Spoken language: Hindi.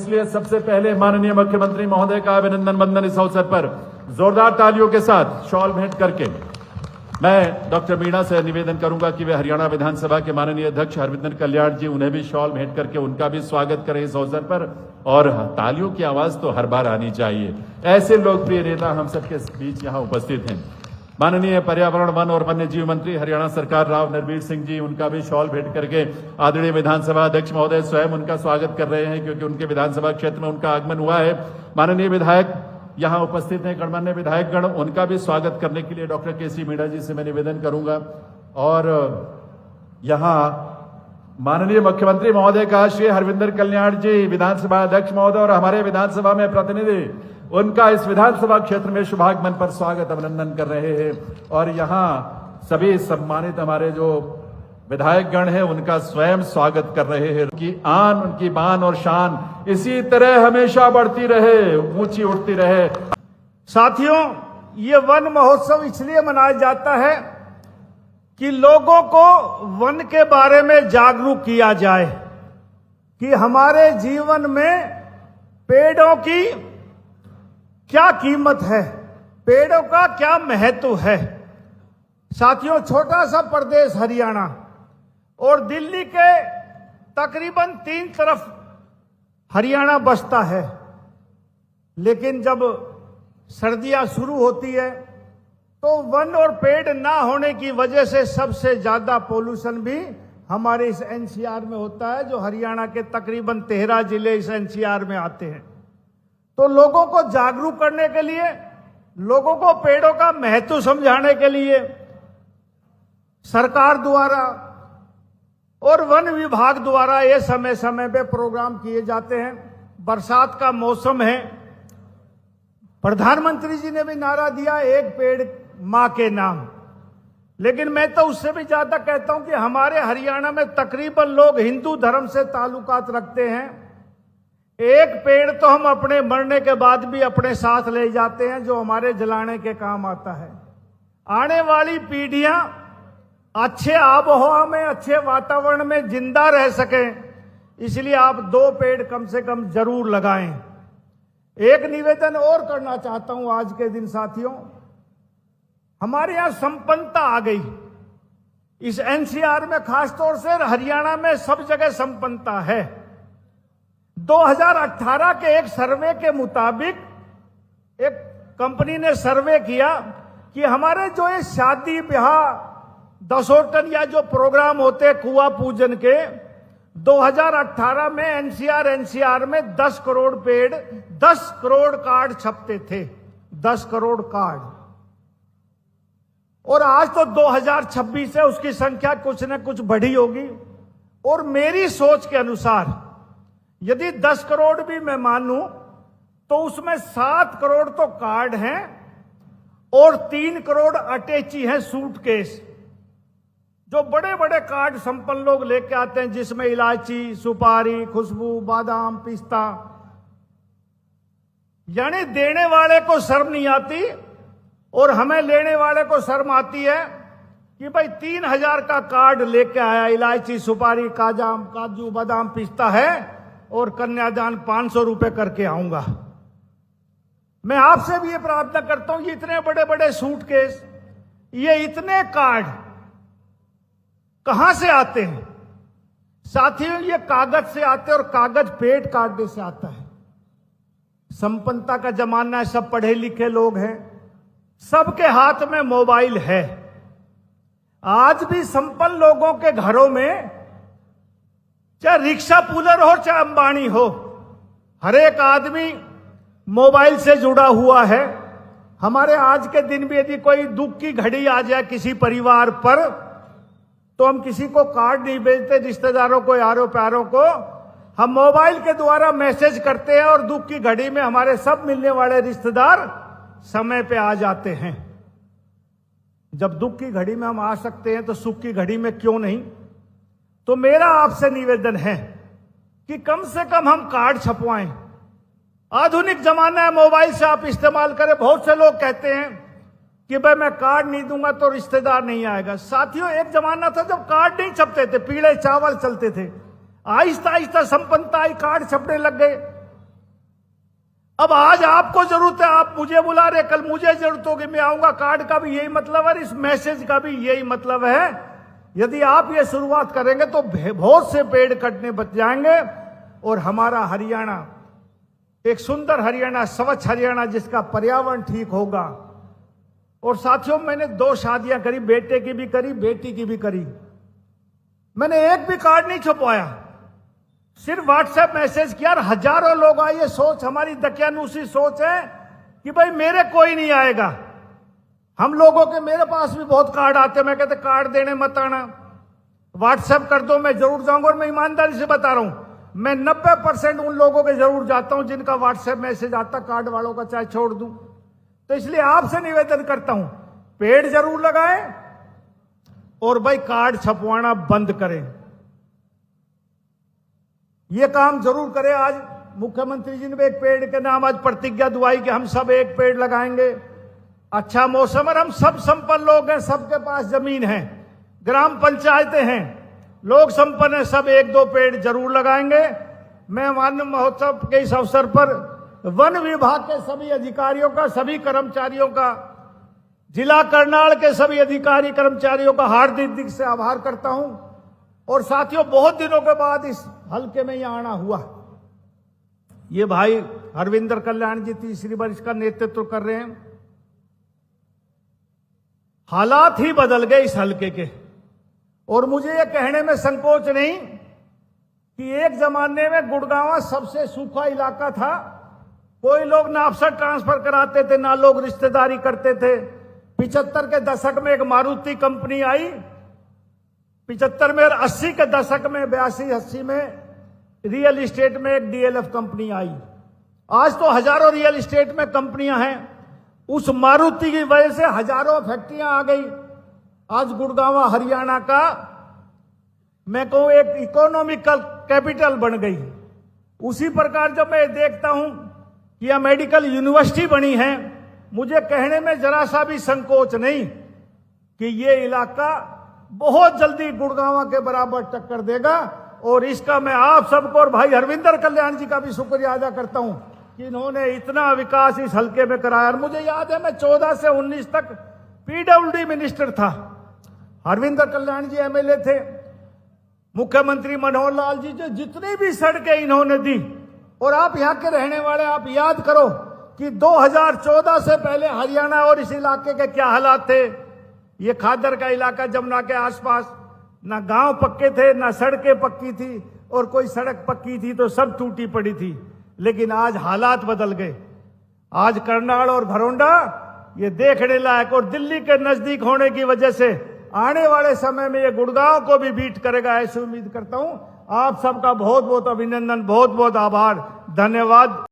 इसलिए सबसे पहले माननीय मुख्यमंत्री महोदय का अभिनंदन वंदन इस अवसर पर जोरदार तालियों के साथ शॉल भेंट करके मैं डॉक्टर मीणा से निवेदन करूंगा कि वे हरियाणा विधानसभा के माननीय अध्यक्ष हरविंदर कल्याण जी उन्हें भी शॉल भेंट करके उनका भी स्वागत करें इस अवसर पर। और तालियों की आवाज तो हर बार आनी चाहिए। ऐसे लोकप्रिय नेता हम सबके बीच यहाँ उपस्थित हैं। माननीय पर्यावरण वन और वन्य जीव मंत्री हरियाणा सरकार राव नरवीर सिंह जी, उनका भी शॉल भेंट करके आदरणीय विधानसभा अध्यक्ष महोदय स्वयं उनका स्वागत कर रहे हैं, क्योंकि उनके विधानसभा क्षेत्र में उनका आगमन हुआ है। माननीय विधायक यहाँ उपस्थित हैं, गणमान्य विधायकगण, उनका भी स्वागत करने के लिए डॉक्टर के सी मीणा जी से मैं निवेदन करूंगा। और यहाँ माननीय मुख्यमंत्री महोदय का श्री हरविंदर कल्याण जी विधानसभा अध्यक्ष महोदय और हमारे विधानसभा में प्रतिनिधि, उनका इस विधानसभा क्षेत्र में शुभागमन पर स्वागत अभिनंदन कर रहे हैं। और यहाँ सभी सम्मानित हमारे जो विधायकगण हैं उनका स्वयं स्वागत कर रहे हैं। उनकी आन, उनकी बान और शान इसी तरह हमेशा बढ़ती रहे, ऊंची उठती रहे। साथियों, ये वन महोत्सव इसलिए मनाया जाता है कि लोगों को वन के बारे में जागरूक किया जाए कि हमारे जीवन में पेड़ों की क्या कीमत है, पेड़ों का क्या महत्व है। साथियों, छोटा सा प्रदेश हरियाणा और दिल्ली के तकरीबन 3 तरफ हरियाणा बसता है, लेकिन जब सर्दियां शुरू होती है तो वन और पेड़ ना होने की वजह से सबसे ज्यादा पोल्यूशन भी हमारे इस एनसीआर में होता है, जो हरियाणा के तकरीबन 13 जिले इस एनसीआर में आते हैं। तो लोगों को जागरूक करने के लिए, लोगों को पेड़ों का महत्व समझाने के लिए सरकार द्वारा और वन विभाग द्वारा ये समय समय पे प्रोग्राम किए जाते हैं। बरसात का मौसम है, प्रधानमंत्री जी ने भी नारा दिया एक पेड़ मां के नाम, लेकिन मैं तो उससे भी ज्यादा कहता हूं कि हमारे हरियाणा में तकरीबन लोग हिंदू धर्म से ताल्लुकात रखते हैं। एक पेड़ तो हम अपने मरने के बाद भी अपने साथ ले जाते हैं, जो हमारे जलाने के काम आता है। आने वाली पीढ़ियां अच्छे आबोहवा में, अच्छे वातावरण में जिंदा रह सकें, इसलिए आप 2 पेड़ कम से कम जरूर लगाएं। एक निवेदन और करना चाहता हूं आज के दिन साथियों, हमारे यहां संपन्नता आ गई। इस एनसीआर में खासतौर से हरियाणा में सब जगह संपन्नता है। 2018 के एक सर्वे के मुताबिक एक कंपनी ने सर्वे किया कि हमारे जो ये शादी ब्याह दशोटन या जो प्रोग्राम होते कुआं पूजन के, 2018 में एनसीआर में 10 करोड़ पेड़, 10 करोड़ कार्ड छपते थे, 10 करोड़ कार्ड। और आज तो 2026 है, उसकी संख्या कुछ न कुछ बढ़ी होगी। और मेरी सोच के अनुसार यदि 10 करोड़ भी मैं मानूं तो उसमें 7 करोड़ तो कार्ड हैं और 3 करोड़ अटैची हैं सूटकेस, जो बड़े बड़े कार्ड संपन्न लोग लेके आते हैं, जिसमें इलायची, सुपारी, खुशबू, बादाम, पिस्ता। यानी देने वाले को शर्म नहीं आती और हमें लेने वाले को शर्म आती है कि भाई 3000 का कार्ड लेके आया, इलायची, सुपारी, काजू, बादाम, पिस्ता है और कन्यादान 500 रुपए करके आऊंगा। मैं आपसे भी ये प्रार्थना करता हूं, ये इतने बड़े बड़े सूटकेस, ये इतने कार्ड कहां से आते हैं? साथियों, ये कागज से आते हैं और कागज पेट काटने से आता है। संपन्नता का जमाना है, सब पढ़े लिखे लोग हैं, सबके हाथ में मोबाइल है। आज भी संपन्न लोगों के घरों में, चाहे रिक्शा पुलर हो चाहे अंबानी हो, हर एक आदमी मोबाइल से जुड़ा हुआ है। हमारे आज के दिन भी यदि कोई दुख की घड़ी आ जाए किसी परिवार पर, तो हम किसी को कार्ड नहीं भेजते, रिश्तेदारों को, यारों प्यारों को, हम मोबाइल के द्वारा मैसेज करते हैं और दुख की घड़ी में हमारे सब मिलने वाले रिश्तेदार समय पे आ जाते हैं। जब दुख की घड़ी में हम आ सकते हैं तो सुख की घड़ी में क्यों नहीं? तो मेरा आपसे निवेदन है कि कम से कम हम कार्ड छपवाएं। आधुनिक जमाना है, मोबाइल से आप इस्तेमाल करें। बहुत से लोग कहते हैं कि भाई मैं कार्ड नहीं दूंगा तो रिश्तेदार नहीं आएगा। साथियों, एक जमाना था जब कार्ड नहीं छपते थे, पीले चावल चलते थे। आहिस्ता आहिस्ता संपन्नता आई, कार्ड छपने लग गए। अब आज आपको जरूरत है, आप मुझे बुला रहे, कल मुझे जरूरत होगी, मैं आऊंगा। कार्ड का भी यही मतलब है, इस मैसेज का भी यही मतलब है। यदि आप ये शुरुआत करेंगे तो बहुत से पेड़ कटने बच जाएंगे और हमारा हरियाणा एक सुंदर हरियाणा, स्वच्छ हरियाणा, जिसका पर्यावरण ठीक होगा। और साथियों, मैंने 2 शादियां करी, बेटे की भी करी, बेटी की भी करी। मैंने एक भी कार्ड नहीं छुपवाया, सिर्फ व्हाट्सएप मैसेज किया और हजारों लोग आए। ये सोच हमारी दकियानूसी सोच है कि भाई मेरे कोई नहीं आएगा। हम लोगों के, मेरे पास भी बहुत कार्ड आते, मैं कहते कार्ड देने मत आना, व्हाट्सएप कर दो, मैं जरूर जाऊंगा। और मैं ईमानदारी से बता रहा हूं, मैं 90% उन लोगों के जरूर जाता हूं जिनका व्हाट्सएप मैसेज आता, कार्ड वालों का चाहे छोड़ दूं। तो इसलिए आपसे निवेदन करता हूं, पेड़ जरूर लगाएं और भाई कार्ड छपवाना बंद करें। ये काम जरूर करें। आज मुख्यमंत्री जी ने एक पेड़ के नाम आज प्रतिज्ञा दुआई कि हम सब एक पेड़ लगाएंगे। अच्छा मौसम, और हम सब संपन्न लोग हैं, सबके पास जमीन है, ग्राम पंचायतें हैं, लोग संपन्न हैं, सब 1-2 पेड़ जरूर लगाएंगे। मैं वन महोत्सव के इस अवसर पर वन विभाग के सभी अधिकारियों का, सभी कर्मचारियों का, जिला करनाल के सभी अधिकारी कर्मचारियों का हार्दिक दिल से आभार करता हूं। और साथियों, बहुत दिनों के बाद इस हल्के में यहां आना हुआ। ये भाई हरविंदर कल्याण जी तीसरी बार इसका नेतृत्व कर रहे हैं। हालात ही बदल गए इस हल्के के। और मुझे ये कहने में संकोच नहीं कि एक जमाने में गुड़गांव सबसे सूखा इलाका था। कोई लोग ना अफसर ट्रांसफर कराते थे, ना लोग रिश्तेदारी करते थे। 75 के दशक में एक मारुति कंपनी आई, 75 में, और 80 के दशक में, 82-80 में रियल एस्टेट में एक डीएलएफ कंपनी आई। आज तो हजारों रियल एस्टेट में कंपनियां हैं। उस मारुति की वजह से हजारों फैक्ट्रियां आ गई। आज गुड़गांव हरियाणा का, मैं कहूं, एक इकोनॉमिकल कैपिटल बन गई। उसी प्रकार जब मैं देखता हूं कि यह मेडिकल यूनिवर्सिटी बनी है, मुझे कहने में जरा सा भी संकोच नहीं कि ये इलाका बहुत जल्दी गुड़गांव के बराबर टक्कर देगा। और इसका मैं आप सबको और भाई हरविंदर कल्याण जी का भी शुक्रिया अदा करता हूं कि इन्होंने इतना विकास इस हल्के में कराया। और मुझे याद है, मैं 14 से 19 तक पीडब्ल्यूडी मिनिस्टर था, हरविंदर कल्याण जी एमएलए थे, मुख्यमंत्री मनोहर लाल जी, जो जितनी भी सड़कें इन्होंने दी। और आप यहां के रहने वाले, आप याद करो कि 2014 से पहले हरियाणा और इस इलाके के क्या हालात थे। ये खादर का इलाका, जमुना के आसपास, ना गांव पक्के थे, ना सड़कें पक्की थी, और कोई सड़क पक्की थी तो सब टूटी पड़ी थी। लेकिन आज हालात बदल गए। आज करनाल और घरौंडा ये देखने लायक, और दिल्ली के नजदीक होने की वजह से आने वाले समय में ये गुड़गांव को भी बीट करेगा, ऐसी उम्मीद करता हूं। आप सबका बहुत बहुत अभिनंदन, बहुत बहुत आभार, धन्यवाद।